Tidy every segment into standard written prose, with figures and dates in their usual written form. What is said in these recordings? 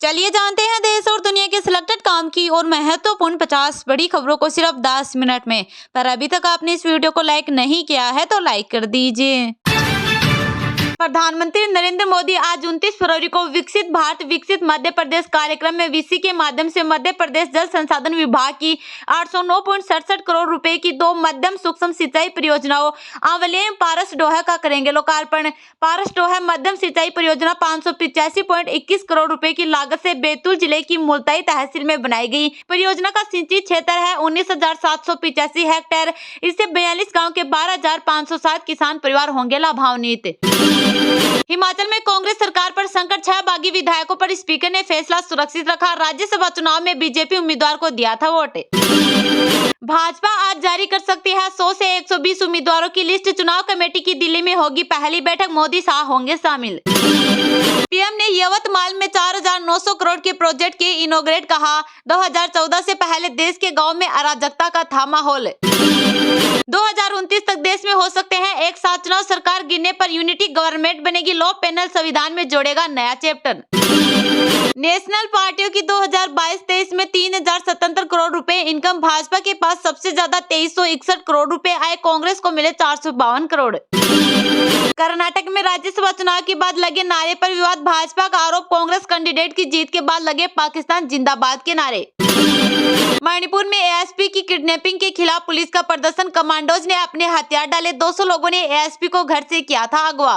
चलिए जानते हैं देश और दुनिया के सिलेक्टेड काम की और महत्वपूर्ण 50 बड़ी खबरों को सिर्फ 10 मिनट में। पर अभी तक आपने इस वीडियो को लाइक नहीं किया है तो लाइक कर दीजिए। प्रधानमंत्री नरेंद्र मोदी आज 29 फरवरी को विकसित भारत विकसित मध्य प्रदेश कार्यक्रम में वीसी के माध्यम से मध्य प्रदेश जल संसाधन विभाग की 809.67 करोड़ रुपए की 2 मध्यम सूक्ष्म सिंचाई परियोजनाओं आंवलिया पारसडोहा का करेंगे लोकार्पण। पारसडोहा मध्यम सिंचाई परियोजना 585.21 करोड़ रुपए की लागत से बैतूल जिले की मुल्ताई तहसील में बनाई गई। परियोजना का सिंचित क्षेत्र है 19,785 हेक्टेयर। इससे 42 गाँव के 12,507 किसान परिवार होंगे लाभान्वित। हिमाचल में कांग्रेस सरकार पर संकट, 6 बागी विधायकों पर स्पीकर ने फैसला सुरक्षित रखा। राज्यसभा चुनाव में बीजेपी उम्मीदवार को दिया था वोट। भाजपा आज जारी कर सकती है 100 से 120 उम्मीदवारों की लिस्ट। चुनाव कमेटी की दिल्ली में होगी पहली बैठक, मोदी शाह होंगे शामिल। पीएम ने यवतमाल में 4,900 करोड़ के प्रोजेक्ट के इनॉग्रेट कहा। 2014 से पहले देश के गांव में अराजकता का था माहौल। 2029 तक देश में हो सकते हैं एक साथ चुनाव, सरकार गिरने पर यूनिटी गवर्नमेंट बनेगी। लॉ पैनल संविधान में जोड़ेगा नया चैप्टर। नेशनल पार्टियों की 2022-23 में 3,000 स्वतंत्र करोड़ रुपए इनकम। भाजपा के पास सबसे ज्यादा 2361 करोड़ रुपए आए, कांग्रेस को मिले 452 करोड़। कर्नाटक में राज्यसभा चुनाव के बाद लगे नारे पर विवाद, भाजपा का आरोप, कांग्रेस कैंडिडेट की जीत के बाद लगे पाकिस्तान जिंदाबाद के नारे। मणिपुर में एएसपी की किडनैपिंग के खिलाफ पुलिस का प्रदर्शन, कमांडोज ने अपने हथियार डाले। 200 लोगों ने एएसपी को घर से किया था अगवा।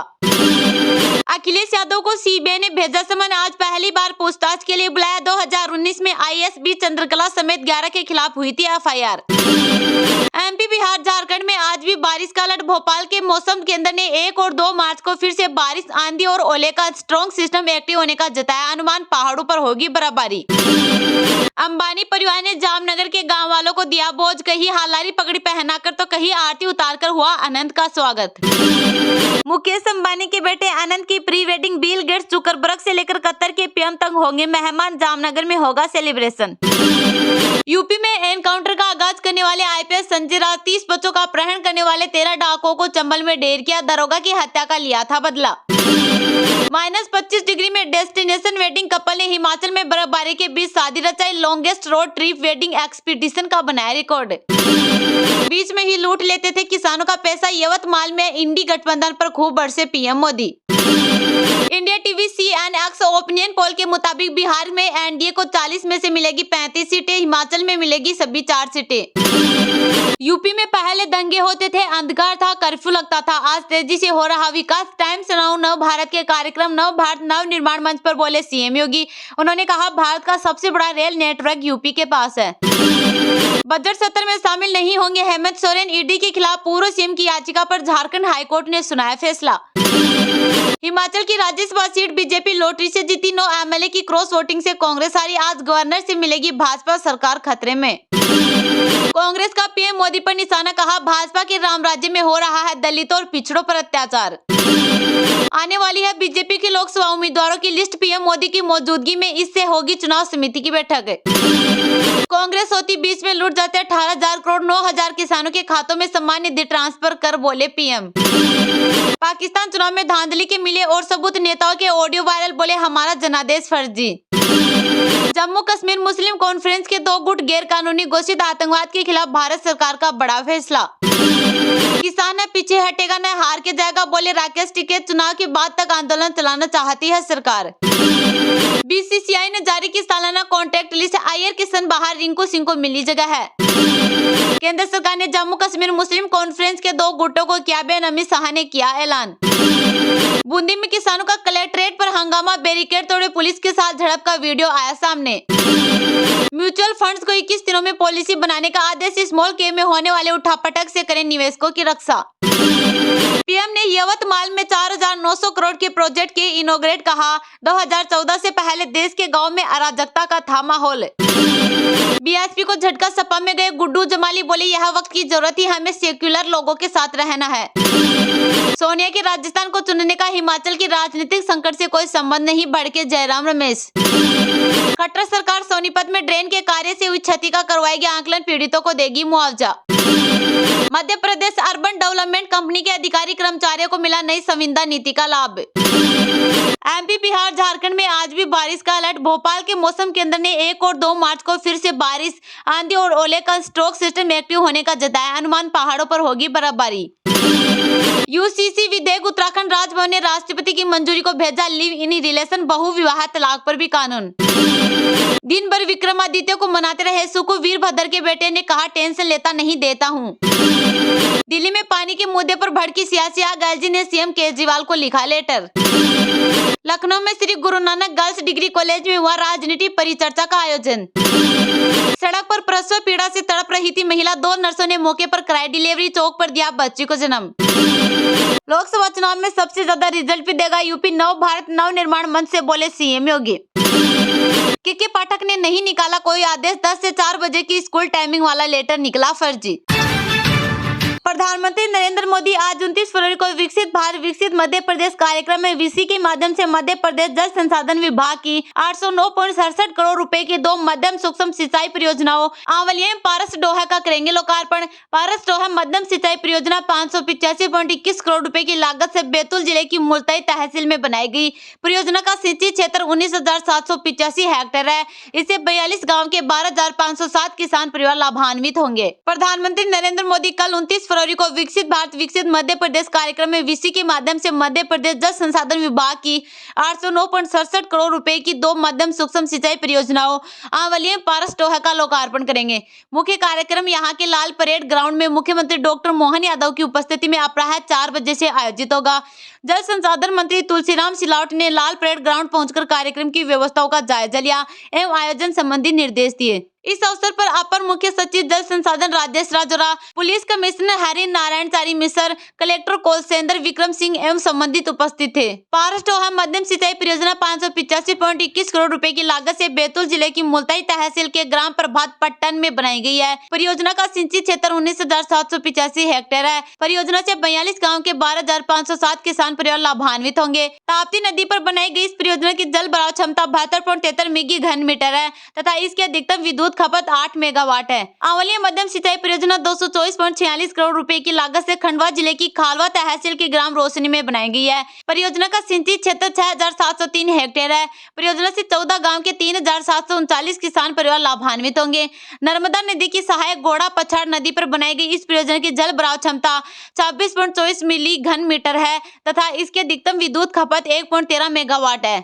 अखिलेश यादव को सीबीआई ने भेजा समन, आज पहली बार पूछताछ के लिए बुलाया। 2019 में आईएएस चंद्रकला समेत 11 के खिलाफ हुई थी एफआईआर। एमपी, बिहार, झारखंड में आज भी बारिश का अलर्ट। भोपाल के मौसम केंद्र ने 1 और 2 मार्च को फिर से बारिश, आंधी और ओले का स्ट्रॉन्ग सिस्टम एक्टिव होने का जताया अनुमान। पहाड़ों पर होगी बर्फबारी। अंबानी परिवार ने जामनगर के गांव वालों को दिया बोझ, कहीं हालारी पगड़ी पहनाकर तो कहीं आरती उतारकर हुआ अनंत का स्वागत। मुकेश अंबानी के बेटे अनंत की pre wedding, Bill Gates, Zuckerberg से लेकर कतर के पीएम तक होंगे मेहमान। जामनगर में होगा सेलिब्रेशन। यूपी में एनकाउंटर का आगाज करने वाले आईपीएस संजय राउत, 30 बच्चों का अपहरण करने वाले 13 डाकुओं को चंबल में ढेर किया। दरोगा की हत्या का लिया था बदला। -25 डिग्री में डेस्टिनेशन वेडिंग, कपल ने हिमाचल में बर्फबारी के बीच शादी रचाई। Longest road trip wedding expedition का बनाया रिकॉर्ड। बीच में ही लूट लेते थे किसानों का पैसा, यवतमाल में इंडी गठबंधन पर खूब बरसे PM Modi. India TV CNX opinion poll के मुताबिक बिहार में एनडीए को 40 में से मिलेगी 35 सीटें, हिमाचल में मिलेगी सभी 4 सीटें। यूपी में पहले दंगे होते थे, अंधकार था, कर्फ्यू लगता था, आज तेजी से हो रहा विकास। टाइम्स नाउ नव भारत के कार्यक्रम नव भारत नव निर्माण मंच पर बोले सीएम योगी। उन्होंने कहा भारत का सबसे बड़ा रेल नेटवर्क यूपी के पास है। बजट सत्र में शामिल नहीं होंगे हेमंत सोरेन, ईडी के खिलाफ पूर्व सीएम की याचिका पर झारखंड हाईकोर्ट ने सुनाया फैसला। हिमाचल की राज्यसभा सीट बीजेपी लॉटरी से जीती, 9 एमएलए की क्रॉस वोटिंग से कांग्रेस हारी। आज गवर्नर से मिलेगी भाजपा, सरकार खतरे में। कांग्रेस का पीएम मोदी पर निशाना, कहा भाजपा के राम राज्य में हो रहा है दलितों और पिछड़ों पर अत्याचार। आने वाली है बीजेपी के लोकसभा उम्मीदवारों की लिस्ट, पीएम मोदी की मौजूदगी में इससे होगी चुनाव समिति की बैठक। कांग्रेस होती बीच में लूट जाते 18,000 करोड़, 9,000 किसानों के खातों में सम्मान निधि ट्रांसफर कर बोले पीएम। पाकिस्तान चुनाव में धांधली के मिले और सबूत, नेताओं के ऑडियो वायरल, बोले हमारा जनादेश फर्जी। जम्मू कश्मीर मुस्लिम कॉन्फ्रेंस के 2 गुट गैर कानूनी घोषित आतंकवाद के खिलाफ भारत सरकार का बड़ा फैसला। किसान न पीछे हटेगा न हार के जाएगा, बोले राकेश टिकैत। चुनाव के बाद तक आंदोलन चलाना चाहती है सरकार। बीसीसीआई ने जारी की सालाना कॉन्ट्रैक्ट लिस्ट, आयर किशन बाहर, रिंकू सिंह को मिली जगह है। केंद्र सरकार ने जम्मू कश्मीर मुस्लिम कॉन्फ्रेंस के 2 गुटों को किया बैन, अमित शाह ने किया ऐलान। बूंदी में किसानों का कलेक्ट्रेट पर हंगामा, बैरिकेड तोड़े पुलिस के साथ झड़प का वीडियो आया सामने। म्यूचुअल फंड्स को 21 दिनों में पॉलिसी बनाने का आदेश, स्मॉल कैप में होने वाले उठापटक से करें निवेशकों की रक्षा। पीएम ने यवतमाल में 4,900 करोड़ के प्रोजेक्ट के इनॉग्रेट कहा। 2014 से पहले देश के गांव में अराजकता का था माहौल। बीएसपी को झटका, सपा में गए गुड्डू जमाली, बोले यह वक्त की जरूरत ही, हमें सेक्युलर लोगों के साथ रहना है। सोनिया के राजस्थान को चुनने का हिमाचल की राजनीतिक संकट से कोई संबंध नहीं, भड़के जयराम रमेश। खट्टर सरकार सोनीपत में ड्रेन के कार्य से हुई क्षति का करवाएगी आकलन, पीड़ितों को देगी मुआवजा। Madhya Pradesh urban development company के अधिकारी कर्मचारियों को मिला नई संविदा नीति का लाभ। एमपी, बिहार, झारखंड में आज भी बारिश का अलर्ट। भोपाल के मौसम केंद्र ने 1 और 2 मार्च को फिर से बारिश, आंधी और ओले का स्ट्रोक सिस्टम एक्टिव होने का जताया अनुमान। पहाड़ों पर होगी बर्फबारी। यूसीसी विधेयक, उत्तराखंड राजभवन ने राष्ट्रपति की मंजूरी को भेजा। लिव इन रिलेशन, बहु विवाह तलाक पर भी कानून। दिन भर विक्रमादित्य को मनाते रहे सुख, वीरभद्र के बेटे ने कहा टेंशन लेता नहीं देता हूँ। दिल्ली में पानी के मुद्दे पर भड़की सियासी आग, एलजी ने सीएम केजरीवाल को लिखा लेटर। लखनऊ में Shri Guru Nanak girls degree college में हुआ राजनीति परिचर्चा का आयोजन। सड़क पर प्रसव पीड़ा से तड़प रही थी महिला, 2 नर्सों ने मौके पर कराई डिलीवरी, चौक पर दिया बच्ची को जन्म। लोकसभा चुनाव में सबसे ज्यादा रिजल्ट भी देगा यूपी, नव भारत नव निर्माण मंच से बोले सीएम योगी। के पाठक ने नहीं निकाला कोई आदेश, 10 से 4 बजे की स्कूल टाइमिंग वाला लेटर निकला फर्जी। प्रधानमंत्री नरेंद्र मोदी आज 29 फरवरी को विकसित भारत विकसित मध्य प्रदेश कार्यक्रम में वीसी के माध्यम से मध्य प्रदेश जल संसाधन विभाग की 809.67 करोड़ रुपए की 2 मध्यम सूक्ष्म सिंचाई परियोजनाओं आंवलिया पारस डोहा का करेंगे लोकार्पण। पारस डोहा मध्यम सिंचाई परियोजना 585.21 करोड़ रुपए की लागत से बैतूल जिले की मुल्ताई तहसील में बनाई गई। परियोजना का सिंचित क्षेत्र 19,785 हेक्टेयर है। इससे 42 गाँव के 12,507 किसान परिवार लाभान्वित होंगे। प्रधानमंत्री नरेंद्र मोदी कल 29 फरवरी को विकसित भारत विकसित मध्य प्रदेश कार्यक्रम में वीसी के माध्यम से मध्य प्रदेश जल संसाधन विभाग की 809.67 करोड़ रुपए की 2 मध्यम सूक्ष्म सिंचाई परियोजनाओं आंवलिया पारस डोहा का लोकार्पण करेंगे। मुख्य कार्यक्रम यहां के लाल परेड ग्राउंड में मुख्यमंत्री डॉक्टर मोहन यादव की उपस्थिति में अपराह 4 बजे से आयोजित होगा। जल संसाधन मंत्री तुलसीराम सिलावट ने लाल परेड ग्राउंड पहुंचकर कार्यक्रम की व्यवस्थाओं का जायजा लिया एवं आयोजन संबंधी निर्देश दिए। इस अवसर पर अपर मुख्य सचिव जल संसाधन राजेश राजौरा, पुलिस कमिश्नर हरि नारायण चारी मिश्र, कलेक्टर कौलसेंद्र विक्रम सिंह एवं संबंधित उपस्थित थे। पारस डोहा मध्यम सिंचाई परियोजना 585.21 करोड़ रुपए की लागत से बैतूल जिले की मुल्ताई तहसील के ग्राम प्रभात पट्टन में बनाई गई है। परियोजना का सिंचित क्षेत्र 19,785 हेक्टेयर है। परियोजना से 42 गाँव के 12,507 किसान परिवार लाभान्वित होंगे। ताप्ती नदी पर बनाई गई इस परियोजना की जल भराव क्षमता 72.73 मिगी घन मीटर है तथा इसकी अधिकतम विद्युत खपत 8 मेगावाट है। आंवलिया मध्यम सिंचाई परियोजना 224.46 करोड़ रुपए की लागत से खंडवा जिले की खालवा तहसील के ग्राम रोशनी में बनाई गई है। परियोजना का सिंचित क्षेत्र 6,703 हेक्टेयर है। परियोजना से 14 गांव के 3,739 किसान परिवार लाभान्वित होंगे। नर्मदा नदी की सहायक घोड़ा पछाड़ नदी पर बनाई गई इस परियोजना की जल भराव क्षमता 26.24 मिली घन मीटर है तथा इसकी अधिकतम विद्युत खपत 1.13 मेगावाट है।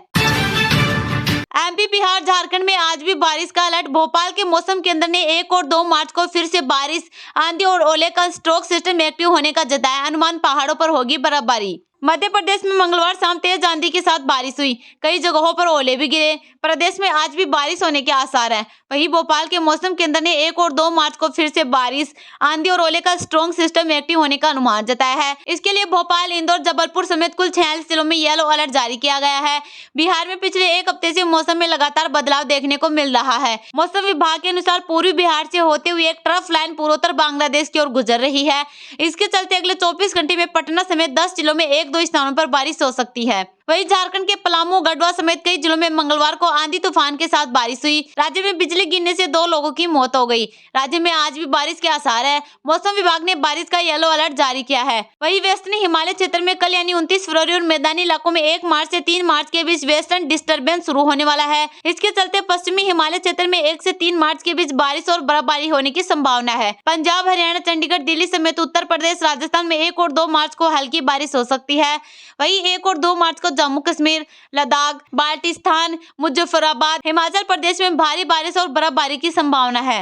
एमपी, बिहार, झारखंड में आज भी बारिश का अलर्ट। भोपाल के मौसम केंद्र ने 1 और 2 मार्च को फिर से बारिश, आंधी और ओले का स्ट्रोक सिस्टम एक्टिव होने का जताया अनुमान। पहाड़ों पर होगी बर्फबारी। मध्य प्रदेश में मंगलवार शाम तेज आंधी के साथ बारिश हुई, कई जगहों पर ओले भी गिरे। प्रदेश में आज भी बारिश होने के आसार हैं। वहीं भोपाल के मौसम केंद्र ने 1 और 2 मार्च को फिर से बारिश, आंधी और ओले का स्ट्रॉन्ग सिस्टम एक्टिव होने का अनुमान जताया है। इसके लिए भोपाल, इंदौर, जबलपुर समेत कुल 46 जिलों में येलो अलर्ट जारी किया गया है। बिहार में पिछले 1 हफ्ते से मौसम में लगातार बदलाव देखने को मिल रहा है। मौसम विभाग के अनुसार पूर्वी बिहार से होते हुए एक ट्रफ लाइन पूर्वोत्तर बांग्लादेश की ओर गुजर रही है। इसके चलते अगले 24 घंटे में पटना समेत 10 जिलों में 1-2 स्थानों पर बारिश हो सकती है। वहीं झारखंड के पलामू, गढ़वा समेत कई जिलों में मंगलवार को आंधी तूफान के साथ बारिश हुई। राज्य में बिजली गिरने से 2 लोगों की मौत हो गई। राज्य में आज भी बारिश के आसार है। मौसम विभाग ने बारिश का येलो अलर्ट जारी किया है। वहीं वेस्टर्न हिमालय क्षेत्र में कल यानी 29 फरवरी और मैदानी इलाकों में 1 मार्च से 3 मार्च के बीच वेस्टर्न डिस्टर्बेंस शुरू होने वाला है। इसके चलते पश्चिमी हिमालय क्षेत्र में 1 से 3 मार्च के बीच बारिश और बर्फबारी होने की संभावना है। पंजाब, हरियाणा, चंडीगढ़, दिल्ली समेत उत्तर प्रदेश, राजस्थान में 1 और 2 मार्च को हल्की बारिश हो सकती है। वहीं 1 और 2 मार्च को जम्मू कश्मीर, लद्दाख, बाल्टिस्तान, मुजफ्फराबाद, हिमाचल प्रदेश में भारी बारिश और बर्फबारी की संभावना है।